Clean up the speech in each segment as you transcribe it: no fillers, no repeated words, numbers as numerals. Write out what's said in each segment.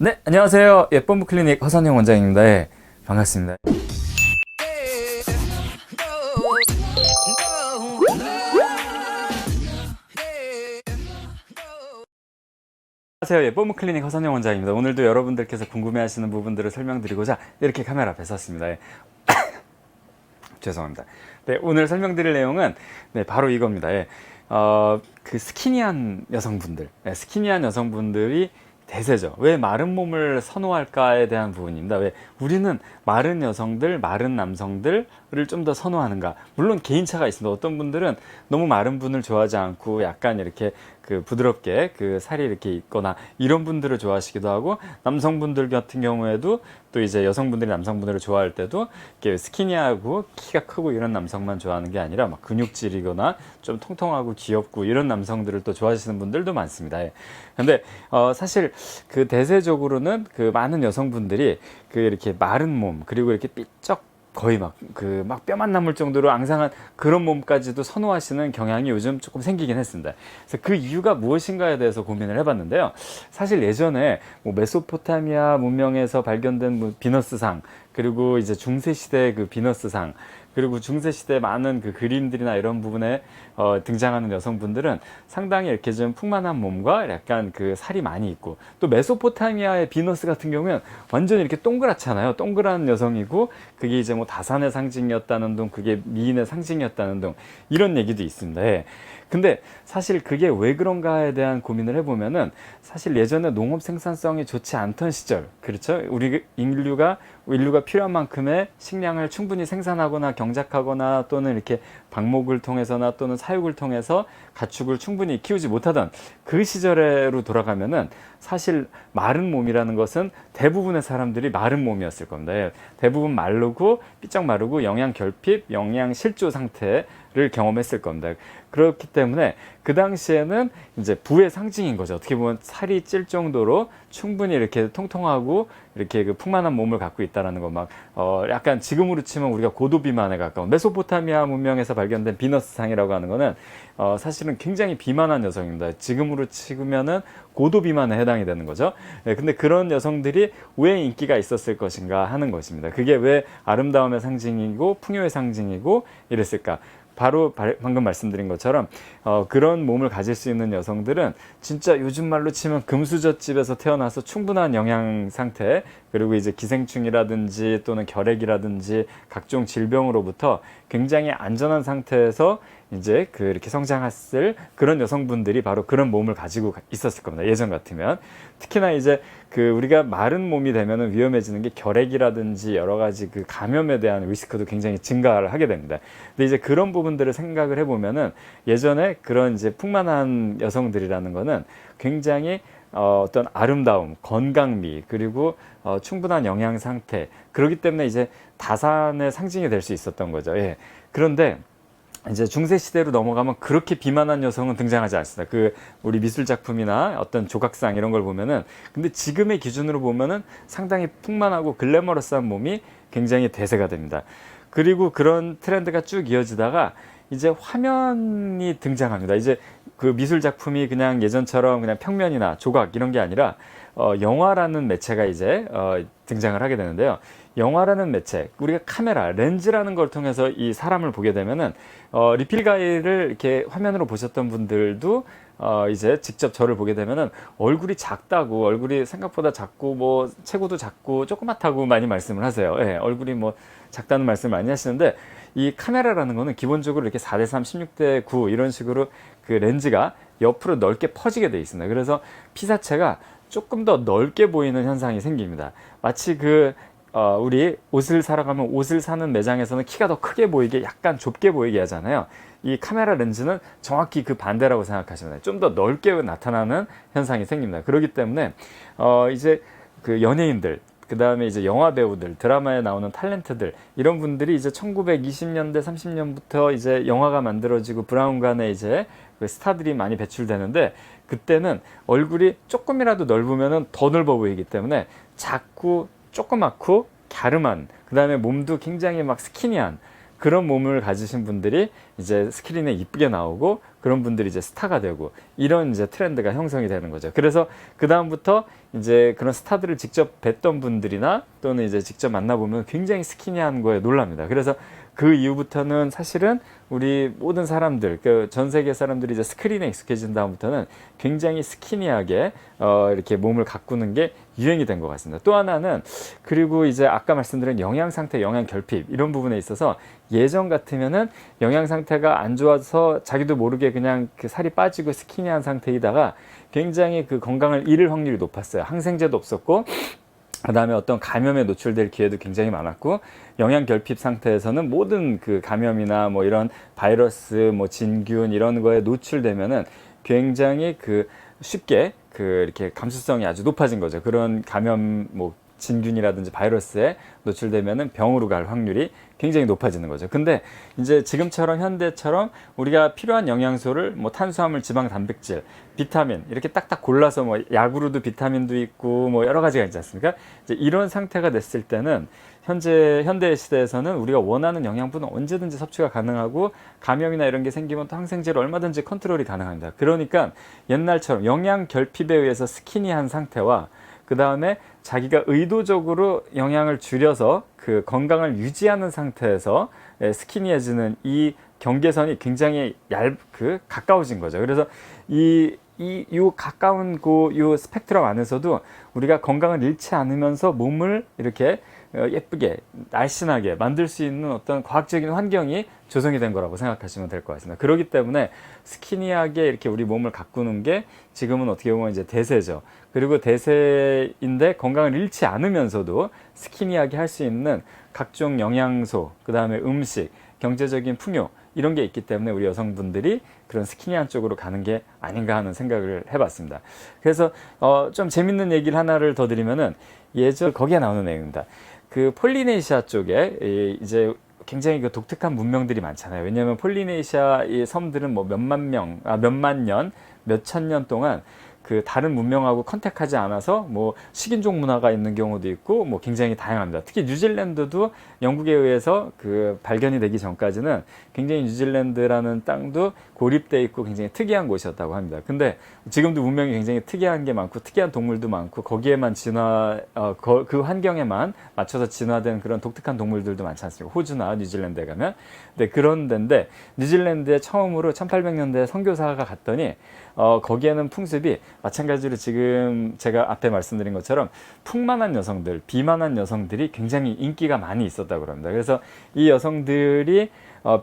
네, 안녕하세요. 예쁨 클리닉 허선영 원장입니다. 예, 반갑습니다. 안녕하세요. 예쁨 클리닉 허선영 원장입니다. 오늘도 여러분들께서 궁금해하시는 부분들을 설명드리고자 이렇게 카메라 앞에 섰습니다. 예. 죄송합니다. 네, 오늘 설명드릴 내용은 바로 이겁니다. 예. 그 스키니한 여성분들, 스키니한 여성분들이 대세죠. 왜 마른 몸을 선호할까에 대한 부분입니다. 왜 우리는 마른 여성들, 마른 남성들을 좀 더 선호하는가? 물론 개인차가 있습니다. 어떤 분들은 너무 마른 분을 좋아하지 않고 약간 이렇게 그 부드럽게 그 살이 이렇게 있거나 이런 분들을 좋아하시기도 하고, 남성분들 같은 경우에도 또 이제 여성분들이 남성분들을 좋아할 때도 이렇게 스키니하고 키가 크고 이런 남성만 좋아하는 게 아니라 막 근육질이거나 좀 통통하고 귀엽고 이런 남성들을 또 좋아하시는 분들도 많습니다. 근데 사실 그 대세적으로는 그 많은 여성분들이 그 이렇게 마른 몸, 그리고 이렇게 삐쩍 거의 막 뼈만 남을 정도로 앙상한 그런 몸까지도 선호하시는 경향이 요즘 조금 생기긴 했습니다. 그래서 그 이유가 무엇인가에 대해서 고민을 해봤는데요. 사실 예전에 뭐 메소포타미아 문명에서 발견된 뭐 비너스상, 그리고 이제 중세시대 그 비너스상, 그리고 중세시대 많은 그 그림들이나 이런 부분에 등장하는 여성분들은 상당히 이렇게 좀 풍만한 몸과 약간 그 살이 많이 있고, 또 메소포타미아의 비너스 같은 경우는 완전히 이렇게 동그랗잖아요. 동그란 여성이고, 그게 이제 뭐 다산의 상징이었다는 둥, 그게 미인의 상징이었다는 둥, 이런 얘기도 있습니다. 근데 사실 그게 왜 그런가에 대한 고민을 해보면은, 사실 예전에 농업 생산성이 좋지 않던 시절, 그렇죠? 우리 인류가 필요한 만큼의 식량을 충분히 생산하거나 경작하거나, 또는 이렇게 방목을 통해서나 또는 사육을 통해서 가축을 충분히 키우지 못하던 그 시절로 돌아가면은, 사실 마른 몸이라는 것은 대부분의 사람들이 마른 몸이었을 겁니다. 대부분 마르고 삐쩍 마르고 영양 결핍, 영양 실조 상태를 경험했을 겁니다. 그렇기 때문에 그 당시에는 이제 부의 상징인 거죠. 어떻게 보면 살이 찔 정도로 충분히 이렇게 통통하고 이렇게 그 풍만한 몸을 갖고 있다라는 거, 막 약간 지금으로 치면 우리가 고도 비만에 가까운 메소포타미아 문명에서 발견된 비너스상이라고 하는 거는 사실은 굉장히 비만한 여성입니다. 지금으로 치면은 고도 비만에 해당이 되는 거죠. 근데 그런 여성들이 왜 인기가 있었을 것인가 하는 것입니다. 그게 왜 아름다움의 상징이고 풍요의 상징이고 이랬을까? 바로 방금 말씀드린 것처럼 그런 몸을 가질 수 있는 여성들은 진짜 요즘 말로 치면 금수저집에서 태어나서 충분한 영양 상태, 그리고 이제 기생충이라든지 또는 결핵이라든지 각종 질병으로부터 굉장히 안전한 상태에서 이제 이렇게 성장했을 그런 여성분들이 바로 그런 몸을 가지고 있었을 겁니다. 예전 같으면. 특히나 이제 우리가 마른 몸이 되면은 위험해지는 게 결핵이라든지 여러 가지 그 감염에 대한 리스크도 굉장히 증가를 하게 됩니다. 근데 이제 그런 부분들을 생각을 해보면은, 예전에 그런 이제 풍만한 여성들이라는 거는 굉장히 어떤 아름다움, 건강미, 그리고 충분한 영양 상태, 그렇기 때문에 이제 다산의 상징이 될 수 있었던 거죠. 그런데 이제 중세 시대로 넘어가면 그렇게 비만한 여성은 등장하지 않습니다. 우리 미술 작품이나 어떤 조각상 이런 걸 보면은, 근데 지금의 기준으로 보면은 상당히 풍만하고 글래머러스한 몸이 굉장히 대세가 됩니다. 그리고 그런 트렌드가 쭉 이어지다가 이제 화면이 등장합니다. 이제 그 미술 작품이 그냥 예전처럼 그냥 평면이나 조각 이런 게 아니라 영화라는 매체가 이제 등장을 하게 되는데요. 영화라는 매체, 우리가 카메라, 렌즈라는 걸 통해서 이 사람을 보게 되면은 리필 가이를 이렇게 화면으로 보셨던 분들도 이제 직접 저를 보게 되면은 얼굴이 작다고, 얼굴이 생각보다 작고 뭐 체구도 작고 조그맣다고 많이 말씀을 하세요. 얼굴이 뭐 작다는 말씀을 많이 하시는데, 이 카메라라는 거는 기본적으로 이렇게 4:3, 16:9 이런 식으로 그 렌즈가 옆으로 넓게 퍼지게 되어 있습니다. 그래서 피사체가 조금 더 넓게 보이는 현상이 생깁니다. 마치 우리 옷을 사러 가면 옷을 사는 매장에서는 키가 더 크게 보이게 약간 좁게 보이게 하잖아요. 이 카메라 렌즈는 정확히 그 반대라고 생각하시면 돼요. 좀 더 넓게 나타나는 현상이 생깁니다. 그렇기 때문에 이제 그 연예인들, 그 다음에 이제 영화 배우들, 드라마에 나오는 탤런트들, 이런 분들이 이제 1920년대, 30년부터 이제 영화가 만들어지고 브라운관에 이제 그 스타들이 많이 배출되는데, 그때는 얼굴이 조금이라도 넓으면 더 넓어 보이기 때문에 작고 조그맣고 갸름한, 그 다음에 몸도 굉장히 막 스키니한 그런 몸을 가지신 분들이 이제 스크린에 이쁘게 나오고, 그런 분들이 이제 스타가 되고, 이런 이제 트렌드가 형성이 되는 거죠. 그래서 그 다음부터 이제 그런 스타들을 직접 뵀던 분들이나 또는 이제 직접 만나보면 굉장히 스키니한 거에 놀랍니다. 그래서 그 이후부터는 사실은 우리 모든 사람들, 그 전 세계 사람들이 이제 스크린에 익숙해진 다음부터는 굉장히 스키니하게 이렇게 몸을 가꾸는 게 유행이 된 것 같습니다. 또 하나는, 그리고 이제 아까 말씀드린 영양 상태, 영양 결핍 이런 부분에 있어서 예전 같으면은 영양 상태가 안 좋아서 자기도 모르게 그냥 그 살이 빠지고 스키니한 상태이다가 굉장히 그 건강을 잃을 확률이 높았어요. 항생제도 없었고, 그다음에 어떤 감염에 노출될 기회도 굉장히 많았고, 영양 결핍 상태에서는 모든 그 감염이나 뭐 이런 바이러스, 뭐 진균 이런 거에 노출되면은 굉장히 그 쉽게 그 이렇게 감수성이 아주 높아진 거죠. 그런 감염, 뭐 진균이라든지 바이러스에 노출되면은 병으로 갈 확률이 굉장히 높아지는 거죠. 근데 이제 지금처럼 현대처럼 우리가 필요한 영양소를 뭐 탄수화물, 지방, 단백질, 비타민 이렇게 딱딱 골라서 뭐 약으로도 비타민도 있고 뭐 여러 가지가 있지 않습니까? 이제 이런 상태가 됐을 때는 현대 시대에서는 우리가 원하는 영양분은 언제든지 섭취가 가능하고, 감염이나 이런 게 생기면 또 항생제로 얼마든지 컨트롤이 가능합니다. 그러니까 옛날처럼 영양 결핍에 의해서 스키니한 상태와 그 다음에 자기가 의도적으로 영양을 줄여서 그 건강을 유지하는 상태에서 스키니해지는 이 경계선이 굉장히 가까워진 거죠. 그래서 요 가까운 요 스펙트럼 안에서도 우리가 건강을 잃지 않으면서 몸을 이렇게 예쁘게 날씬하게 만들 수 있는 어떤 과학적인 환경이 조성이 된 거라고 생각하시면 될 것 같습니다. 그렇기 때문에 스키니하게 이렇게 우리 몸을 가꾸는 게 지금은 어떻게 보면 이제 대세죠. 그리고 대세인데 건강을 잃지 않으면서도 스키니하게 할 수 있는 각종 영양소, 그 다음에 음식, 경제적인 풍요 이런 게 있기 때문에 우리 여성분들이 그런 스키니한 쪽으로 가는 게 아닌가 하는 생각을 해봤습니다. 그래서 좀 재밌는 얘기를 하나를 더 드리면은, 예전 거기에 나오는 내용입니다. 그 폴리네시아 쪽에 이제 굉장히 그 독특한 문명들이 많잖아요. 왜냐하면 폴리네시아 이 섬들은 뭐 몇만 년, 몇천 년 동안 그 다른 문명하고 컨택하지 않아서 뭐 식인종 문화가 있는 경우도 있고 뭐 굉장히 다양합니다. 특히 뉴질랜드도 영국에 의해서 그 발견이 되기 전까지는 굉장히 뉴질랜드라는 땅도 고립돼 있고 굉장히 특이한 곳이었다고 합니다. 근데 지금도 문명이 굉장히 특이한 게 많고 특이한 동물도 많고 거기에만 그 환경에만 맞춰서 진화된 그런 독특한 동물들도 많지 않습니까? 호주나 뉴질랜드에 가면. 네, 그런 데인데 뉴질랜드에 처음으로 1800년대에 선교사가 갔더니 거기에는 풍습이 마찬가지로 지금 제가 앞에 말씀드린 것처럼 풍만한 여성들, 비만한 여성들이 굉장히 인기가 많이 있었다고 합니다. 그래서 이 여성들이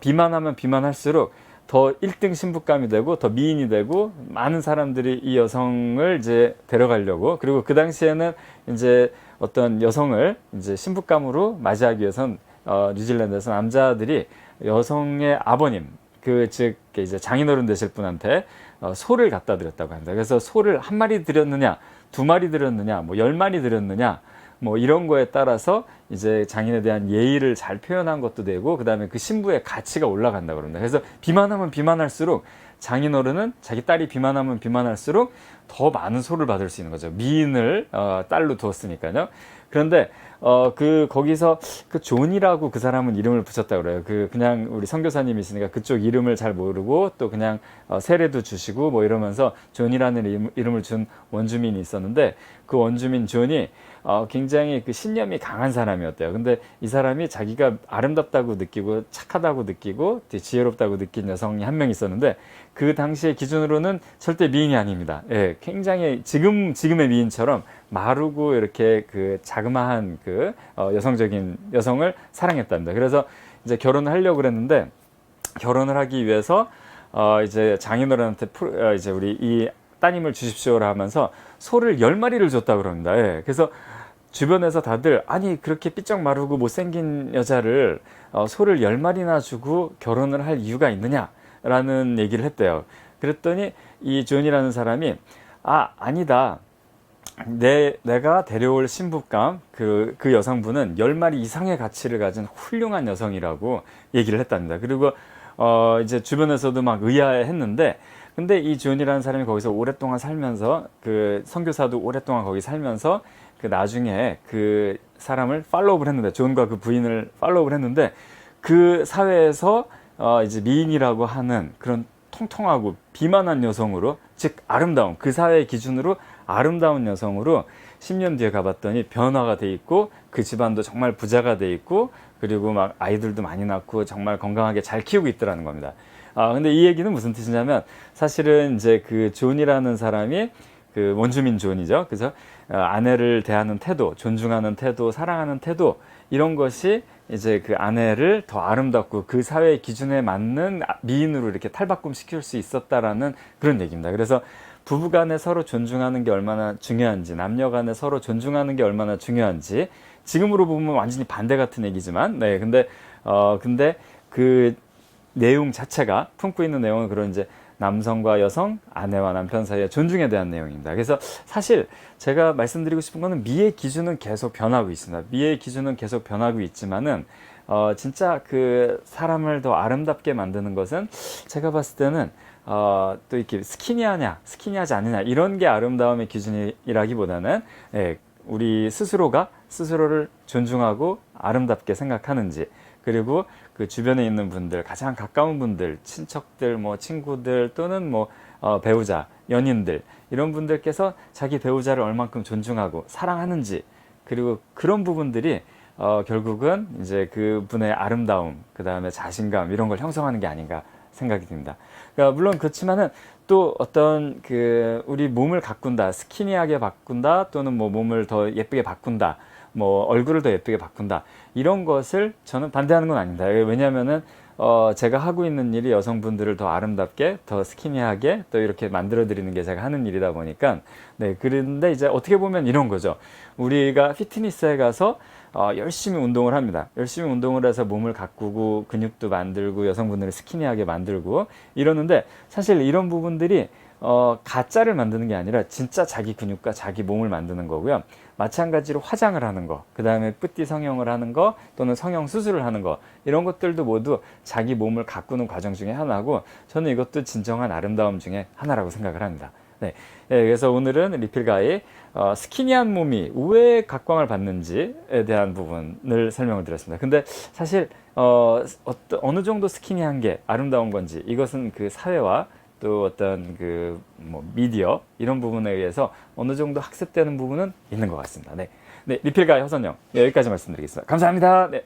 비만하면 비만할수록 더 1등 신부감이 되고 더 미인이 되고, 많은 사람들이 이 여성을 이제 데려가려고, 그리고 그 당시에는 이제 어떤 여성을 이제 신부감으로 맞이하기 위해선 뉴질랜드에서 남자들이 여성의 아버님, 즉 이제 장인어른 되실 분한테 소를 갖다 드렸다고 합니다. 그래서 소를 한 마리 드렸느냐, 두 마리 드렸느냐, 뭐 10마리 드렸느냐, 뭐 이런 거에 따라서 이제 장인에 대한 예의를 잘 표현한 것도 되고, 그 다음에 그 신부의 가치가 올라간다고 그럽니다. 그래서 비만하면 비만할수록, 장인어른은 자기 딸이 비만하면 비만할수록 더 많은 소를 받을 수 있는 거죠. 미인을 딸로 두었으니까요. 그런데 거기서 그 존이라고 그 사람은 이름을 붙였다고 그래요. 그냥 우리 선교사님이시니까 그쪽 이름을 잘 모르고 또 그냥 세례도 주시고 뭐 이러면서 존이라는 이름을 준 원주민이 있었는데, 그 원주민 존이 굉장히 그 신념이 강한 사람이었대요. 근데 이 사람이 자기가 아름답다고 느끼고 착하다고 느끼고 지혜롭다고 느낀 여성이 한 명 있었는데, 그 당시의 기준으로는 절대 미인이 아닙니다. 예, 굉장히 지금의 미인처럼 마르고 이렇게 그 자그마한 그 여성적인 여성을 사랑했답니다. 그래서 이제 결혼을 하려고 그랬는데, 결혼을 하기 위해서 이제 장인어른한테 이제 우리 이 따님을 주십시오라 하면서 소를 10마리를 줬다고 그럽니다. 예, 그래서 주변에서 다들, 아니 그렇게 삐쩍 마르고 못생긴 여자를 소를 10마리나 주고 결혼을 할 이유가 있느냐라는 얘기를 했대요. 그랬더니 이 존이라는 사람이 아니다. 내가 데려올 신부감, 그 여성분은 10마리 이상의 가치를 가진 훌륭한 여성이라고 얘기를 했답니다. 그리고 이제 주변에서도 막 의아해 했는데, 근데 이 존이라는 사람이 거기서 오랫동안 살면서, 그 선교사도 오랫동안 거기 살면서 그 나중에 그 사람을 팔로우를 했는데, 존과 그 부인을 팔로우를 했는데, 그 사회에서 이제 미인이라고 하는 그런 통통하고 비만한 여성으로, 즉 아름다움, 그 사회의 기준으로 아름다운 여성으로 10년 뒤에 가봤더니 변화가 돼 있고 그 집안도 정말 부자가 돼 있고 그리고 막 아이들도 많이 낳고 정말 건강하게 잘 키우고 있더라는 겁니다. 근데 이 얘기는 무슨 뜻이냐면 사실은 이제 그 존이라는 사람이 그 원주민 존이죠. 그래서 아내를 대하는 태도, 존중하는 태도, 사랑하는 태도 이런 것이 이제 그 아내를 더 아름답고 그 사회의 기준에 맞는 미인으로 이렇게 탈바꿈시킬 수 있었다라는 그런 얘기입니다. 그래서 부부간에 서로 존중하는 게 얼마나 중요한지, 남녀간에 서로 존중하는 게 얼마나 중요한지 지금으로 보면 완전히 반대 같은 얘기지만, 네, 근데 그 내용 자체가 품고 있는 내용은 그런 이제 남성과 여성, 아내와 남편 사이의 존중에 대한 내용입니다. 그래서 사실 제가 말씀드리고 싶은 거는 미의 기준은 계속 변하고 있습니다. 미의 기준은 계속 변하고 있지만은 진짜 그 사람을 더 아름답게 만드는 것은 제가 봤을 때는 또 이렇게 스키니하냐, 스키니하지 않느냐 이런 게 아름다움의 기준이라기보다는 우리 스스로가 스스로를 존중하고 아름답게 생각하는지 그리고 그 주변에 있는 분들, 가장 가까운 분들, 친척들, 뭐 친구들 또는 뭐 배우자, 연인들 이런 분들께서 자기 배우자를 얼만큼 존중하고 사랑하는지 그리고 그런 부분들이 결국은 이제 그분의 아름다움, 그 다음에 자신감 이런 걸 형성하는 게 아닌가 생각이 듭니다. 그러니까 물론 그렇지만은 또 어떤 그 우리 몸을 가꾼다, 스키니하게 바꾼다 또는 뭐 몸을 더 예쁘게 바꾼다. 뭐 얼굴을 더 예쁘게 바꾼다 이런 것을 저는 반대하는 건 아닙니다. 왜냐하면은 제가 하고 있는 일이 여성분들을 더 아름답게 더 스키니하게 또 이렇게 만들어 드리는 게 제가 하는 일이다 보니까 네 그런데 이제 어떻게 보면 이런 거죠. 우리가 피트니스에 가서 열심히 운동을 합니다. 열심히 운동을 해서 몸을 가꾸고 근육도 만들고 여성분들을 스키니하게 만들고 이러는데 사실 이런 부분들이 가짜를 만드는 게 아니라 진짜 자기 근육과 자기 몸을 만드는 거고요. 마찬가지로 화장을 하는 거, 그 다음에 뿌띠 성형을 하는 거, 또는 성형 수술을 하는 거, 이런 것들도 모두 자기 몸을 가꾸는 과정 중에 하나고, 저는 이것도 진정한 아름다움 중에 하나라고 생각을 합니다. 네, 그래서 오늘은 리필가의 스키니한 몸이 왜 각광을 받는지에 대한 부분을 설명을 드렸습니다. 근데 사실 어느 정도 스키니한 게 아름다운 건지, 이것은 그 사회와 또 어떤 그 뭐 미디어 이런 부분에 의해서 어느 정도 학습되는 부분은 있는 것 같습니다. 네, 리필가의 허선영 여기까지 말씀드리겠습니다. 감사합니다. 네.